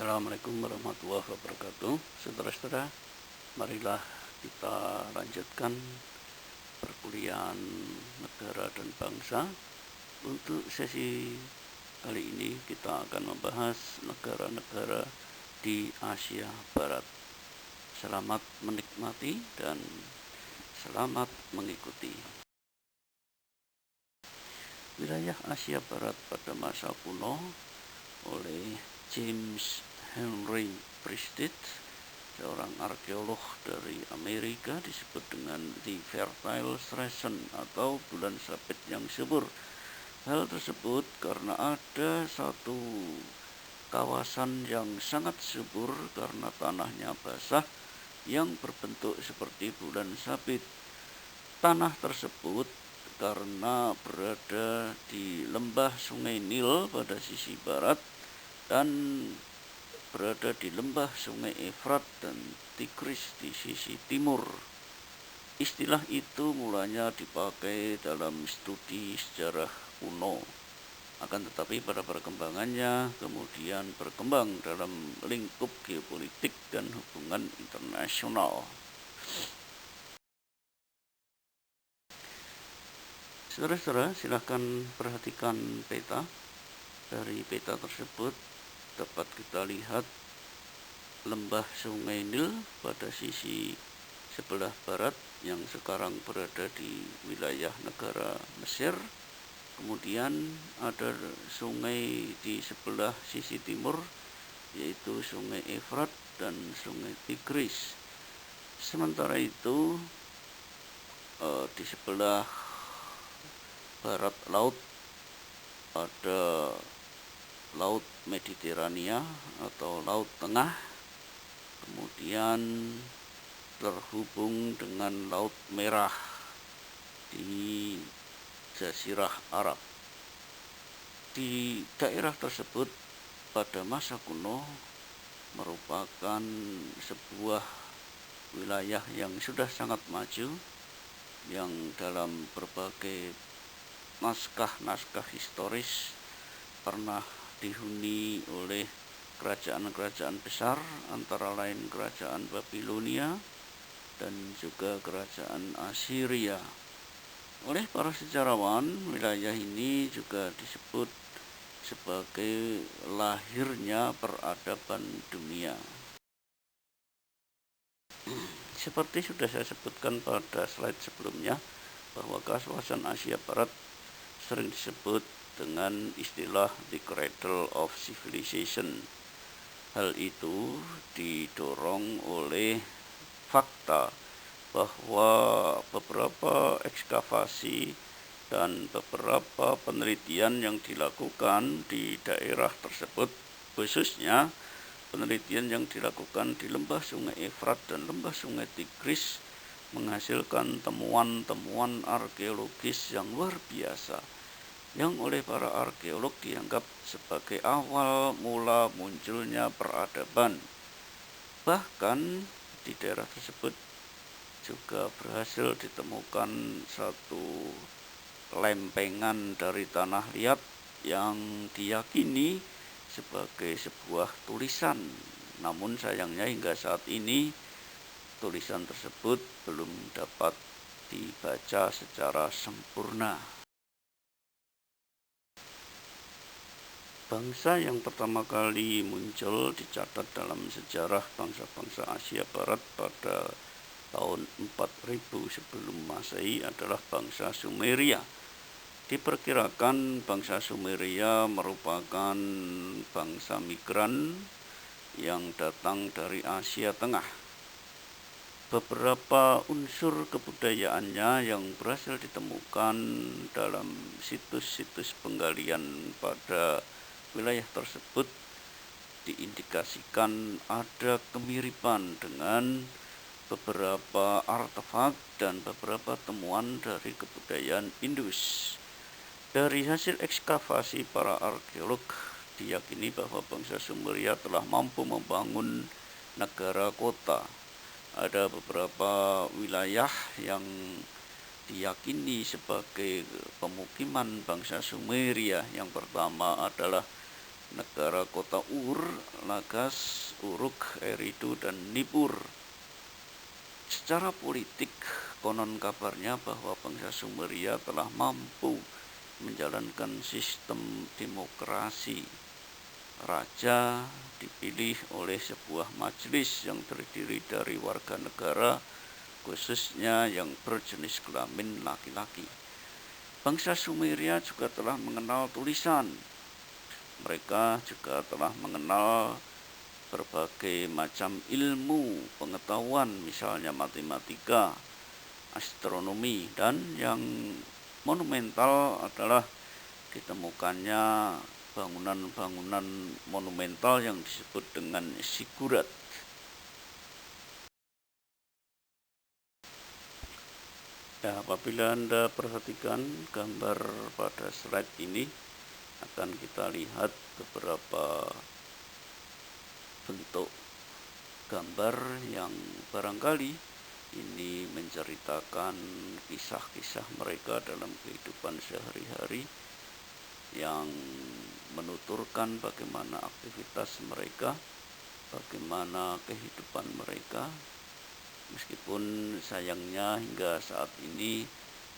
Assalamualaikum warahmatullahi wabarakatuh. Saudara-saudara, marilah kita lanjutkan perkuliahan negara dan bangsa. Untuk sesi kali ini kita akan membahas negara-negara di Asia Barat. Selamat menikmati dan selamat mengikuti. Wilayah Asia Barat pada masa kuno oleh James Henry Priestley, seorang arkeolog dari Amerika, disebut dengan The Fertile Season atau bulan sabit yang subur. Hal tersebut karena ada satu kawasan yang sangat subur karena tanahnya basah yang berbentuk seperti bulan sabit. Tanah tersebut karena berada di lembah Sungai Nil pada sisi barat dan berada di lembah Sungai Efrat dan Tigris di sisi timur. Istilah itu mulanya dipakai dalam studi sejarah kuno. Akan tetapi pada perkembangannya kemudian berkembang dalam lingkup geopolitik dan hubungan internasional. Saudara-saudara, silahkan perhatikan peta. Dari peta tersebut dapat kita lihat lembah Sungai Nil pada sisi sebelah barat yang sekarang berada di wilayah negara Mesir. Kemudian ada sungai di sebelah sisi timur, yaitu Sungai Efrat dan Sungai Tigris. Sementara itu di sebelah barat laut ada Laut Mediterania atau Laut Tengah, kemudian terhubung dengan Laut Merah di Jazirah Arab. Di daerah tersebut pada masa kuno merupakan sebuah wilayah yang sudah sangat maju, yang dalam berbagai naskah-naskah historis pernah dihuni oleh kerajaan-kerajaan besar, antara lain kerajaan Babilonia dan juga kerajaan Assyria. Oleh para sejarawan, wilayah ini juga disebut sebagai lahirnya peradaban dunia. Seperti sudah saya sebutkan pada slide sebelumnya, bahwa kawasan Asia Barat sering disebut dengan istilah The Cradle of Civilization. Hal itu didorong oleh fakta bahwa beberapa ekskavasi dan beberapa penelitian yang dilakukan di daerah tersebut, khususnya penelitian yang dilakukan di lembah Sungai Efrat dan lembah Sungai Tigris, menghasilkan temuan-temuan arkeologis yang luar biasa, yang oleh para arkeolog dianggap sebagai awal mula munculnya peradaban. Bahkan di daerah tersebut juga berhasil ditemukan satu lempengan dari tanah liat yang diyakini sebagai sebuah tulisan. Namun sayangnya hingga saat ini tulisan tersebut belum dapat dibaca secara sempurna. Bangsa yang pertama kali muncul dicatat dalam sejarah bangsa-bangsa Asia Barat pada tahun 4000 sebelum Masehi adalah bangsa Sumeria. Diperkirakan bangsa Sumeria merupakan bangsa migran yang datang dari Asia Tengah. Beberapa unsur kebudayaannya yang berhasil ditemukan dalam situs-situs penggalian pada wilayah tersebut diindikasikan ada kemiripan dengan beberapa artefak dan beberapa temuan dari kebudayaan Indus. Dari hasil ekskavasi para arkeolog, diyakini bahwa bangsa Sumeria telah mampu membangun negara kota. Ada beberapa wilayah yang diyakini sebagai pemukiman bangsa Sumeria. Yang pertama adalah negara kota Ur, Lagas, Uruk, Eridu, dan Nippur. Secara politik, konon kabarnya bahwa bangsa Sumeria telah mampu menjalankan sistem demokrasi. Raja dipilih oleh sebuah majelis yang terdiri dari warga negara, khususnya yang berjenis kelamin laki-laki. Bangsa Sumeria juga telah mengenal tulisan. Mereka juga telah mengenal berbagai macam ilmu pengetahuan, misalnya matematika, astronomi, dan yang monumental adalah ditemukannya bangunan-bangunan monumental yang disebut dengan ziggurat. Ya, apabila Anda perhatikan gambar pada slide ini, akan kita lihat beberapa bentuk gambar yang barangkali ini menceritakan kisah-kisah mereka dalam kehidupan sehari-hari, yang menuturkan bagaimana aktivitas mereka, bagaimana kehidupan mereka. Meskipun sayangnya hingga saat ini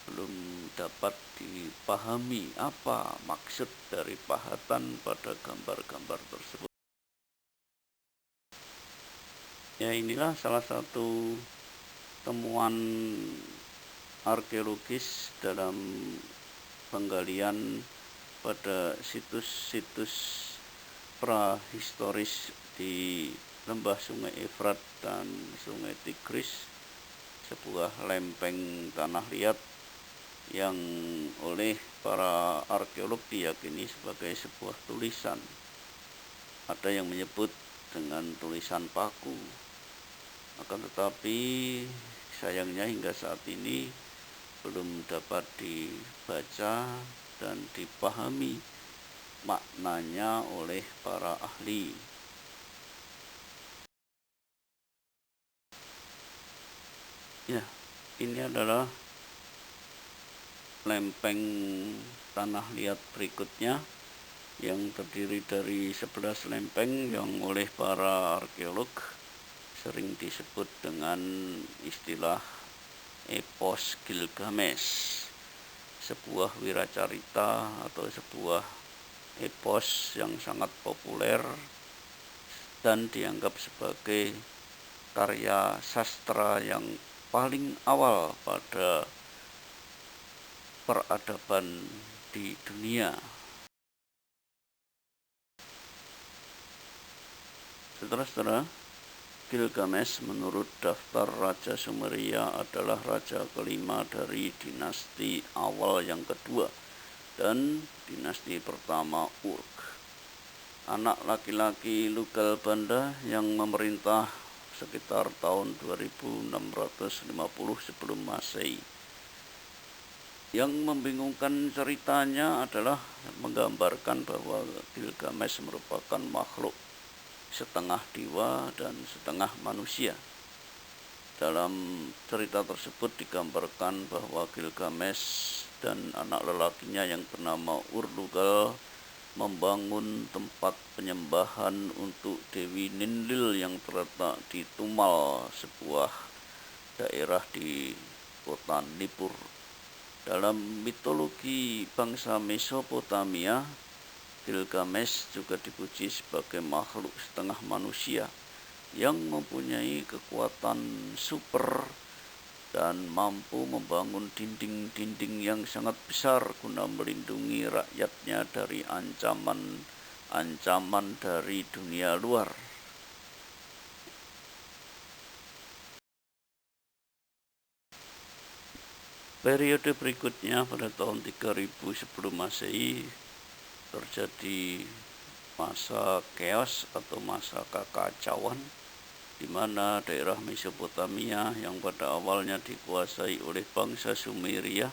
belum dapat dipahami apa maksud dari pahatan pada gambar-gambar tersebut. Ya, inilah salah satu temuan arkeologis dalam penggalian pada situs-situs prahistoris di lembah Sungai Efrat dan Sungai Tigris, sebuah lempeng tanah liat yang oleh para arkeolog diyakini sebagai sebuah tulisan. Ada yang menyebut dengan tulisan paku. Akan tetapi sayangnya hingga saat ini belum dapat dibaca dan dipahami maknanya oleh para ahli. Ya, ini adalah lempeng tanah liat berikutnya yang terdiri dari 11 lempeng yang oleh para arkeolog sering disebut dengan istilah epos Gilgamesh, sebuah wiracarita atau sebuah epos yang sangat populer dan dianggap sebagai karya sastra yang paling awal pada peradaban di dunia. Saudara-saudara, Gilgamesh menurut daftar Raja Sumeria adalah raja kelima dari dinasti awal yang kedua dan dinasti pertama Uruk. Anak laki-laki Lugalbanda yang memerintah sekitar tahun 2650 sebelum Masehi. Yang membingungkan ceritanya adalah menggambarkan bahwa Gilgamesh merupakan makhluk setengah dewa dan setengah manusia. Dalam cerita tersebut digambarkan bahwa Gilgamesh dan anak lelakinya yang bernama Ur-Lugal membangun tempat penyembahan untuk Dewi Ninlil yang terletak di Tumal, sebuah daerah di kota Nippur. Dalam mitologi bangsa Mesopotamia, Gilgamesh juga dipuji sebagai makhluk setengah manusia yang mempunyai kekuatan super dan mampu membangun dinding-dinding yang sangat besar guna melindungi rakyatnya dari ancaman dari dunia luar. Periode berikutnya pada tahun 3000 sebelum Masehi terjadi masa chaos atau masa kekacauan, di mana daerah Mesopotamia yang pada awalnya dikuasai oleh bangsa Sumeria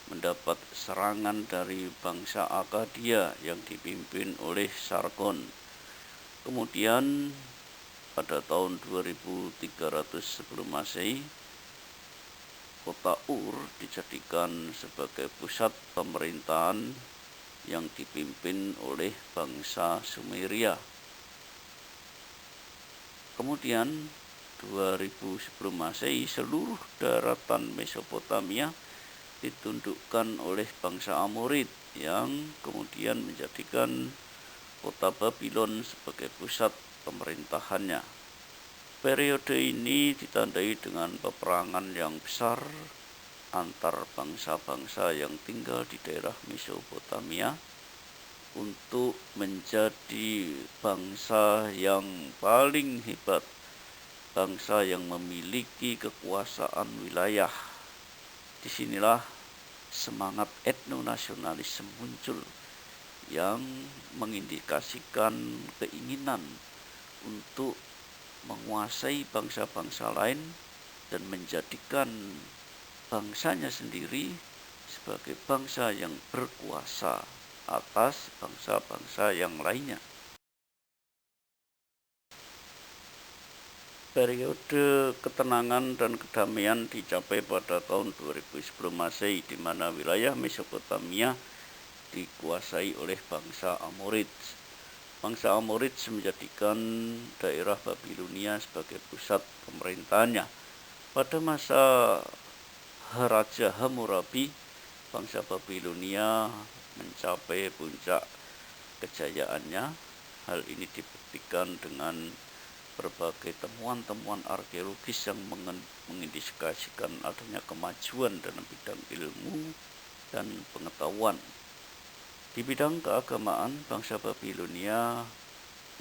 mendapat serangan dari bangsa Akkadia yang dipimpin oleh Sargon. Kemudian pada tahun 2300 sebelum Masehi, kota Ur dijadikan sebagai pusat pemerintahan yang dipimpin oleh bangsa Sumeria. Kemudian 2000 sebelum Masehi seluruh daratan Mesopotamia ditundukkan oleh bangsa Amorid yang kemudian menjadikan kota Babylon sebagai pusat pemerintahannya. Periode ini ditandai dengan peperangan yang besar antar bangsa-bangsa yang tinggal di daerah Mesopotamia untuk menjadi bangsa yang paling hebat, bangsa yang memiliki kekuasaan wilayah. Disinilah semangat etnonasionalisme muncul yang mengindikasikan keinginan untuk menguasai bangsa-bangsa lain dan menjadikan bangsanya sendiri sebagai bangsa yang berkuasa atas bangsa-bangsa yang lainnya. Periode ketenangan dan kedamaian dicapai pada tahun 2000 sebelum Masehi, di mana wilayah Mesopotamia dikuasai oleh bangsa Amorid. Bangsa Amorid menjadikan daerah Babilonia sebagai pusat pemerintahannya. Pada masa Raja Hammurabi, bangsa Babilonia mencapai puncak kejayaannya. Hal ini dibuktikan dengan berbagai temuan-temuan arkeologis yang mengindikasikan adanya kemajuan dalam bidang ilmu dan pengetahuan. Di bidang keagamaan, bangsa Babilonia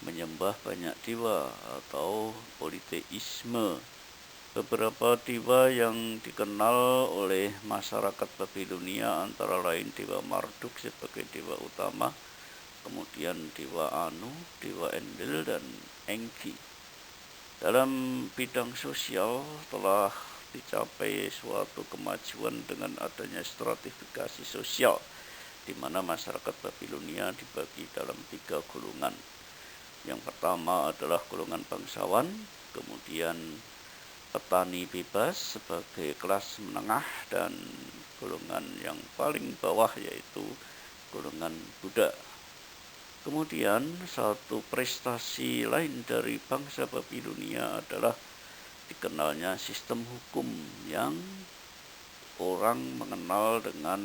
menyembah banyak dewa atau politeisme. Beberapa dewa yang dikenal oleh masyarakat Babilonia antara lain Dewa Marduk sebagai dewa utama, kemudian Dewa Anu, Dewa Enlil, dan Enki. Dalam bidang sosial telah dicapai suatu kemajuan dengan adanya stratifikasi sosial, di mana masyarakat Babilonia dibagi dalam 3 golongan. Yang pertama adalah golongan bangsawan, kemudian petani bebas sebagai kelas menengah, dan golongan yang paling bawah yaitu golongan budak. Kemudian satu prestasi lain dari bangsa Babilonia adalah dikenalnya sistem hukum yang orang mengenal dengan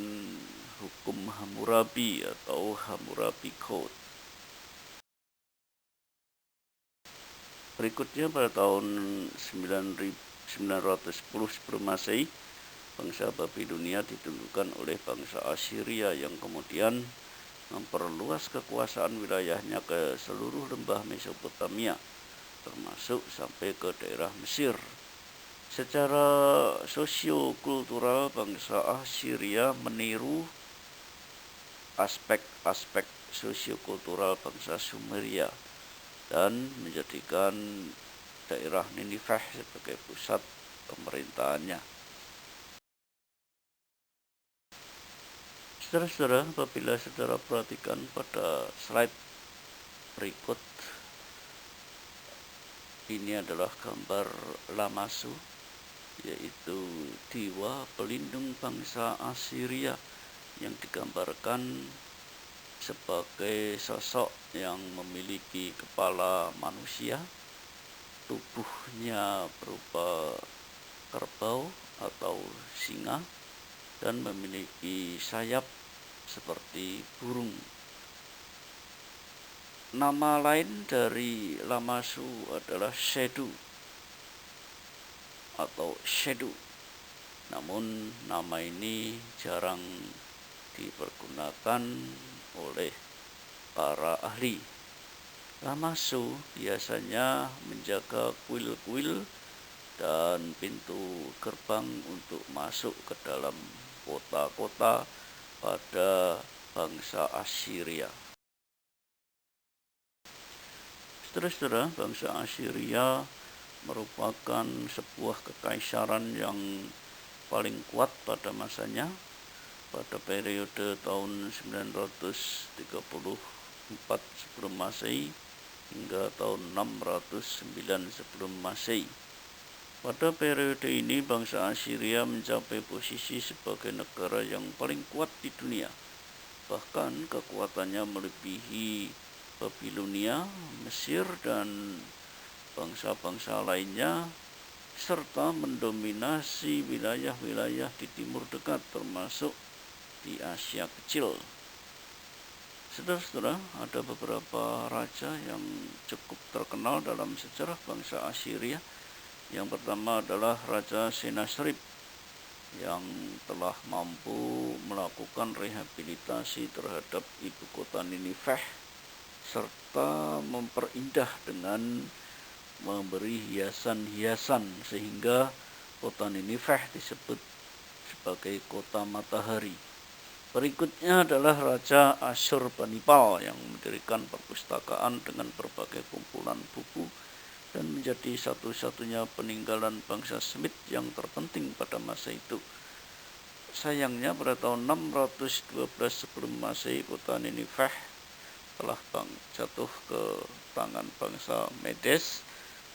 hukum Hammurabi atau Hammurabi Code. Berikutnya pada tahun 910 sebelum Masehi, bangsa Babilonia ditundukkan oleh bangsa Assyria yang kemudian memperluas kekuasaan wilayahnya ke seluruh lembah Mesopotamia, termasuk sampai ke daerah Mesir. Secara sosiokultural, bangsa Assyria meniru aspek-aspek sosiokultural bangsa Sumeria dan menjadikan daerah Nineveh sebagai pusat pemerintahannya. Saudara-saudara, apabila saudara perhatikan pada slide berikut, ini adalah gambar Lamassu, yaitu dewa pelindung bangsa Assyria yang digambarkan sebagai sosok yang memiliki kepala manusia, tubuhnya berupa kerbau atau singa, dan memiliki sayap seperti burung. Nama lain dari Lamassu adalah Shedu atau Shedu. Namun nama ini jarang dipergunakan oleh para ahli. Lamassu biasanya menjaga kuil-kuil dan pintu gerbang untuk masuk ke dalam kota-kota pada bangsa Assyria. Saudara-saudara, bangsa Assyria merupakan sebuah kekaisaran yang paling kuat pada masanya. Pada periode tahun 934 sebelum Masehi hingga tahun 609 sebelum Masehi. Pada periode ini bangsa Assyria mencapai posisi sebagai negara yang paling kuat di dunia bahkan kekuatannya melebihi Babilonia, Mesir, dan bangsa-bangsa lainnya, serta mendominasi wilayah-wilayah di Timur Dekat termasuk di Asia Kecil. Saudara-saudara, ada beberapa raja yang cukup terkenal dalam sejarah bangsa Assyria. Yang pertama adalah Raja Sennacherib yang telah mampu melakukan rehabilitasi terhadap ibu kota Nineveh serta memperindah dengan memberi hiasan-hiasan sehingga kota Nineveh disebut sebagai kota matahari. Berikutnya adalah Raja Asyurbanipal yang mendirikan perpustakaan dengan berbagai kumpulan buku dan menjadi satu-satunya peninggalan bangsa Semit yang terpenting pada masa itu. Sayangnya pada tahun 612 sebelum Masehi, kota Nineveh telah jatuh ke tangan bangsa Medes,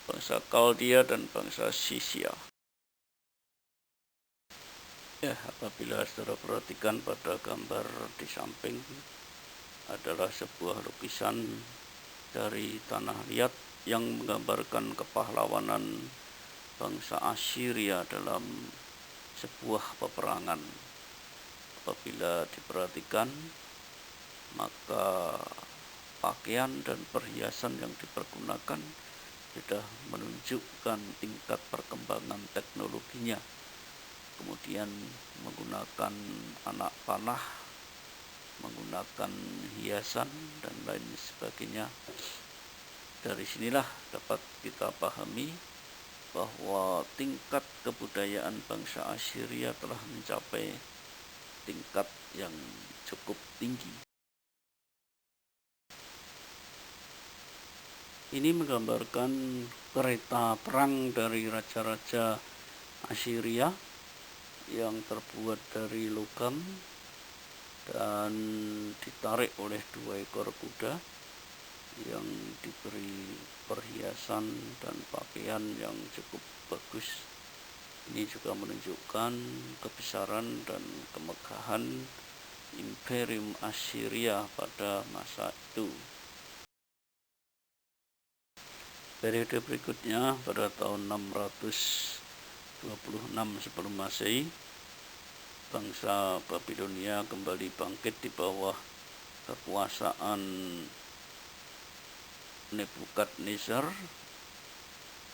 bangsa Kaldea, dan bangsa Sisia. Ya, apabila saudara perhatikan pada gambar di samping adalah sebuah lukisan dari tanah liat yang menggambarkan kepahlawanan bangsa Assyria dalam sebuah peperangan. Apabila diperhatikan, maka pakaian dan perhiasan yang dipergunakan sudah menunjukkan tingkat perkembangan teknologinya. Kemudian menggunakan anak panah, menggunakan hiasan, dan lain sebagainya. Dari sinilah dapat kita pahami bahwa tingkat kebudayaan bangsa Assyria telah mencapai tingkat yang cukup tinggi. Ini menggambarkan kereta perang dari raja-raja Assyria yang terbuat dari logam dan ditarik oleh 2 ekor kuda yang diberi perhiasan dan pakaian yang cukup bagus. Ini juga menunjukkan kebesaran dan kemegahan Imperium Assyria pada masa itu. Periode berikutnya pada tahun 626 sebelum Masehi, bangsa Babilonia kembali bangkit di bawah kekuasaan Nebukadnezar.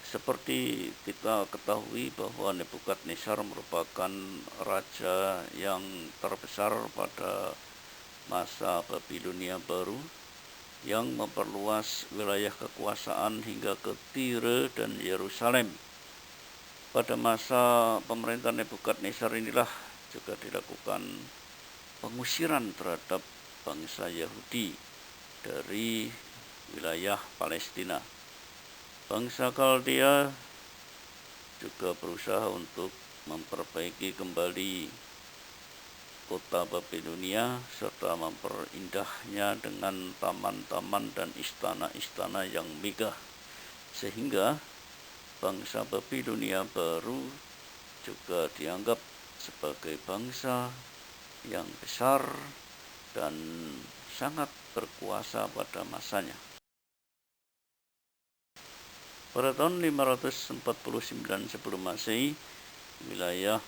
Seperti kita ketahui bahwa Nebukadnezar merupakan raja yang terbesar pada masa Babilonia baru yang memperluas wilayah kekuasaan hingga ke Tire dan Yerusalem. Pada masa pemerintahan Nebukadnezar inilah juga dilakukan pengusiran terhadap bangsa Yahudi dari wilayah Palestina. Bangsa Kaldea juga berusaha untuk memperbaiki kembali kota Babilonia serta memperindahnya dengan taman-taman dan istana-istana yang megah, sehingga bangsa Babilonia baru juga dianggap sebagai bangsa yang besar dan sangat berkuasa pada masanya. Pada tahun 549 sebelum Masehi, wilayah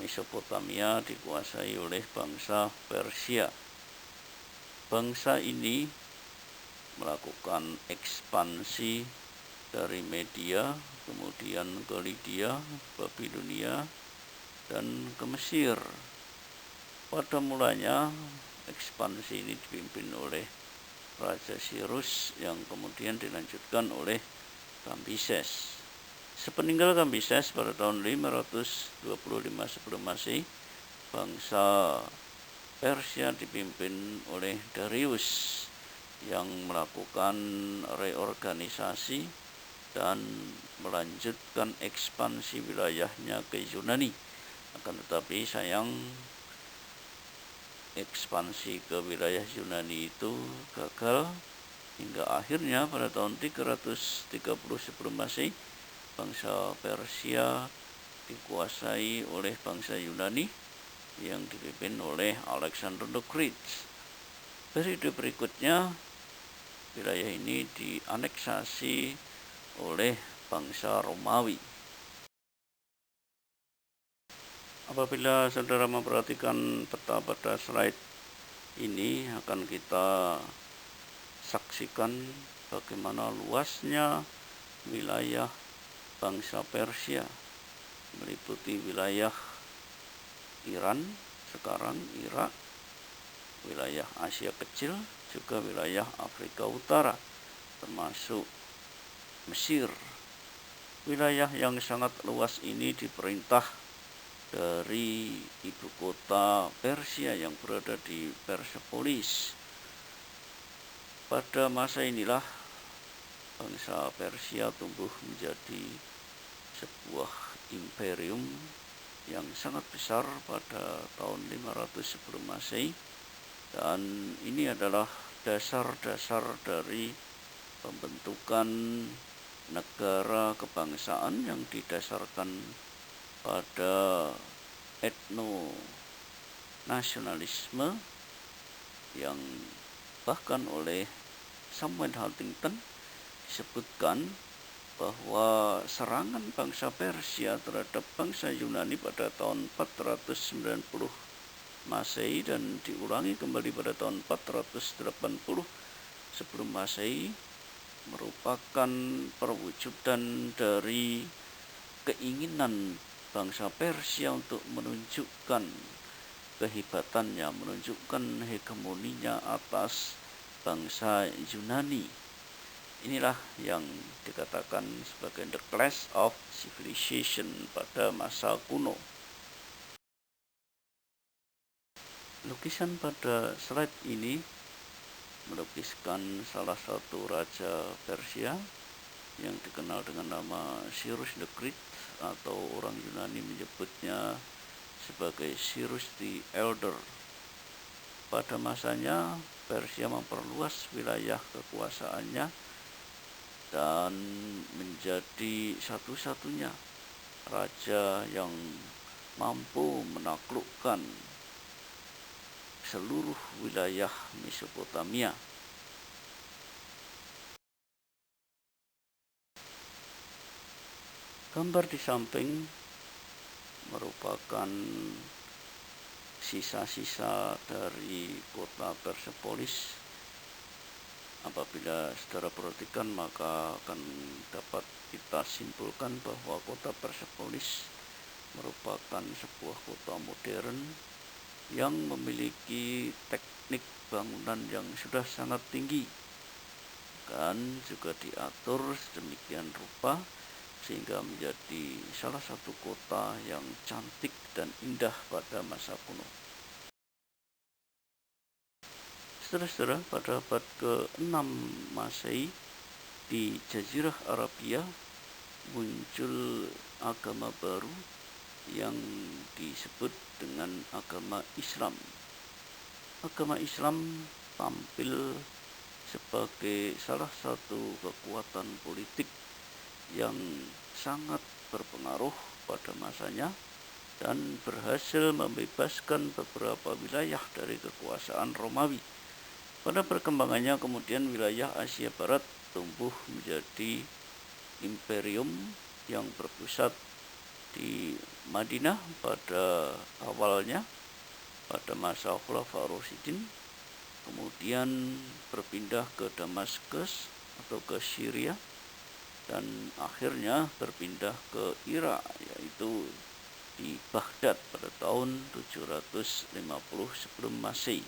Mesopotamia dikuasai oleh bangsa Persia. Bangsa ini melakukan ekspansi dari Media, kemudian ke Lydia, Babilonia, dan ke Mesir. Pada mulanya ekspansi ini dipimpin oleh Raja Cyrus yang kemudian dilanjutkan oleh Kambises. Sepeninggal Kambises pada tahun 525 sebelum Masehi, bangsa Persia dipimpin oleh Darius yang melakukan reorganisasi dan melanjutkan ekspansi wilayahnya ke Yunani. Akan tetapi sayang, ekspansi ke wilayah Yunani itu gagal hingga akhirnya pada tahun 330 sebelum Masehi bangsa Persia dikuasai oleh bangsa Yunani yang dipimpin oleh Alexander the Great. Periode berikutnya wilayah ini dianeksasi oleh bangsa Romawi. Apabila saudara memperhatikan peta pada slide ini, akan kita saksikan bagaimana luasnya wilayah bangsa Persia, meliputi wilayah Iran, sekarang Irak, wilayah Asia Kecil, juga wilayah Afrika Utara, termasuk Mesir. Wilayah yang sangat luas ini diperintah dari ibu kota Persia yang berada di Persepolis. Pada masa inilah bangsa Persia tumbuh menjadi sebuah imperium yang sangat besar pada tahun 500 sebelum Masehi, dan ini adalah dasar-dasar dari pembentukan negara kebangsaan yang didasarkan pada etno-nasionalisme yang bahkan oleh Samuel Huntington disebutkan bahwa serangan bangsa Persia terhadap bangsa Yunani pada tahun 490 Masehi dan diulangi kembali pada tahun 480 sebelum Masehi merupakan perwujudan dari keinginan bangsa Persia untuk menunjukkan kehebatannya, menunjukkan hegemoninya atas bangsa Yunani. Inilah yang dikatakan sebagai the clash of civilization pada masa kuno. Lukisan pada slide ini melukiskan salah satu raja Persia yang dikenal dengan nama Cyrus the Great, atau orang Yunani menyebutnya sebagai Cyrus the Elder. Pada masanya Persia memperluas wilayah kekuasaannya dan menjadi satu-satunya raja yang mampu menaklukkan seluruh wilayah Mesopotamia. Gambar di samping merupakan sisa-sisa dari kota Persepolis. Apabila saudara perhatikan, maka akan dapat kita simpulkan bahwa kota Persepolis merupakan sebuah kota modern yang memiliki teknik bangunan yang sudah sangat tinggi dan juga diatur sedemikian rupa sehingga menjadi salah satu kota yang cantik dan indah pada masa kuno. Saudara-saudara, pada abad ke-6 Masehi di Jazirah Arabia muncul agama baru yang disebut dengan agama Islam. Agama Islam tampil sebagai salah satu kekuatan politik yang sangat berpengaruh pada masanya dan berhasil membebaskan beberapa wilayah dari kekuasaan Romawi. Pada perkembangannya kemudian wilayah Asia Barat tumbuh menjadi imperium yang berpusat di Madinah pada awalnya pada masa Khulafaur Rasyidin, kemudian berpindah ke Damaskus atau ke Syria, dan akhirnya berpindah ke Irak, yaitu di Baghdad pada tahun 750 sebelum Masehi.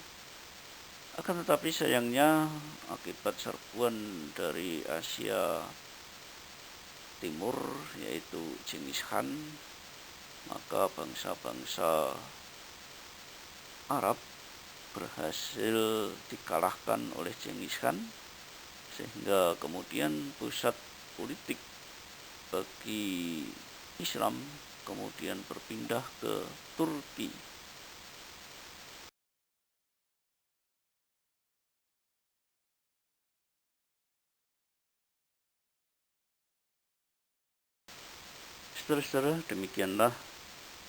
Akan tetapi sayangnya akibat serbuan dari Asia Timur yaitu Genghis Khan, maka bangsa-bangsa Arab berhasil dikalahkan oleh Genghis Khan, sehingga kemudian pusat politik bagi Islam kemudian berpindah ke Turki. Saudara-saudara, demikianlah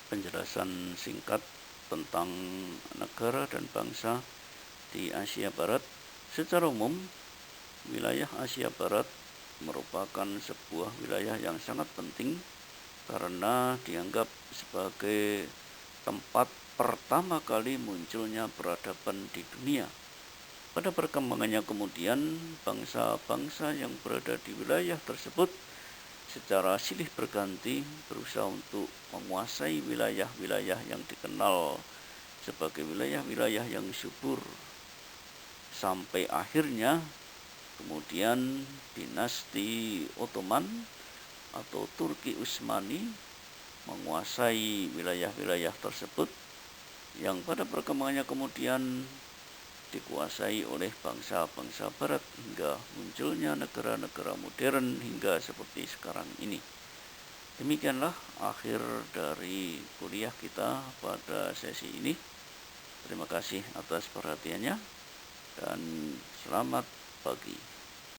penjelasan singkat tentang negara dan bangsa di Asia Barat. Secara umum, wilayah Asia Barat merupakan sebuah wilayah yang sangat penting karena dianggap sebagai tempat pertama kali munculnya peradaban di dunia. Pada perkembangannya kemudian, bangsa-bangsa yang berada di wilayah tersebut secara silih berganti berusaha untuk menguasai wilayah-wilayah yang dikenal sebagai wilayah-wilayah yang subur. Sampai akhirnya kemudian dinasti Ottoman atau Turki Utsmani menguasai wilayah-wilayah tersebut yang pada perkembangannya kemudian dikuasai oleh bangsa-bangsa barat hingga munculnya negara-negara modern hingga seperti sekarang ini. Demikianlah akhir dari kuliah kita pada sesi ini. Terima kasih atas perhatiannya dan selamat pagi.